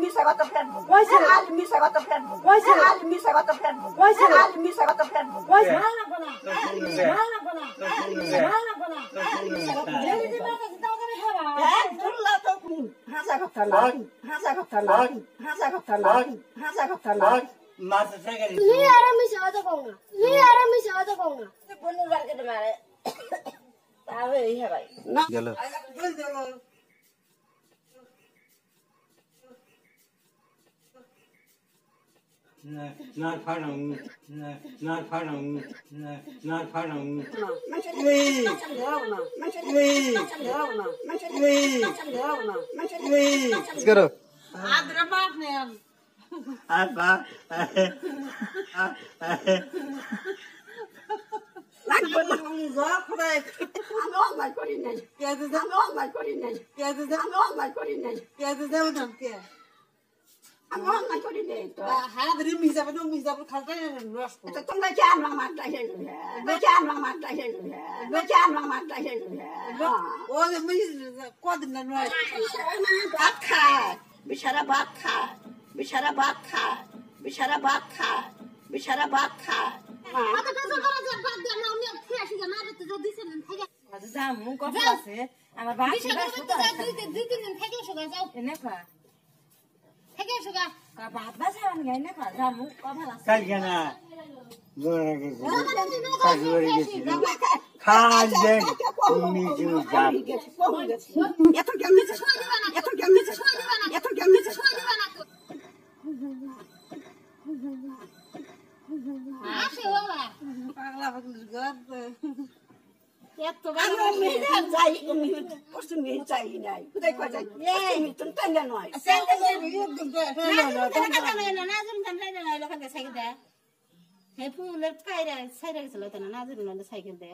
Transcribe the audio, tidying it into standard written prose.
মিশা কথা ফেলবো কইছে মিশা কথা ফেলবো কইছে মিশা কথা ফেলবো কইছে মিশা কথা ফেলবো কইছে না না না জেলি দিবা তো দাও করে খাবা হ্যাঁ দুল্লা তো হাসা কথা না হাসা কথা না হাসা কথা না হাসা কথা না মাছ সাগরে নি আর মিশা কথা কও না নি আর মিশা কথা কও না বন্ধুর বাড়িতে মারে তাহলে এই ভাই না গেল not part of not part of not part of let's go adra baap ne apa lag bol go khudai আমি অনলাইন করি নাই কে দিছে আমি অনলাইন করি নাই কে দিছে আমি অনলাইন করি নাই কে দিছে ওটা কে আমি অনলাইন করি নাই তো হাত রে মিজাবে তো মিজাবে খালতে নষ্ট তো তোমরা কি আমরা মারতা হে না কি আমরা মারতা হে না কি আমরা মারতা হে ও মিজ কদিন না নয় ভাত খা বিছারা ভাত খা বিছারা ভাত খা বিছারা ভাত খা বিছারা ভাত খা কত কত করে যে ভাত দেন আমি খেয়ে আসি না তো যদি দিছেন থেকে যা মু কথা আছে আমার ভাত দুই তিন দিন থেকে শুকা যাও এনে খা থেকে শুকা কা ভাত বাসা আমি গাই না খা যা মু কথা আছে কাল কেনা জোরে গেছে কাজুরি গেছে খান দে তুমি জু যা এত কেমনে এত কেমনে এত কেমনে আসে বাবা পাগলা পাগলি গদ এত বাবা মেয়ে যাই তুমি কষ্ট মেয়ে চাই নাই কোথায় কই যাই তুমি তুমি তাই না নয় সেন্টার না নাজুন তাই না লোকে সাইকেল দে হে ফুলের কাইরা সাইরা গেছিল তাই না নাজুন না সাইকেল দে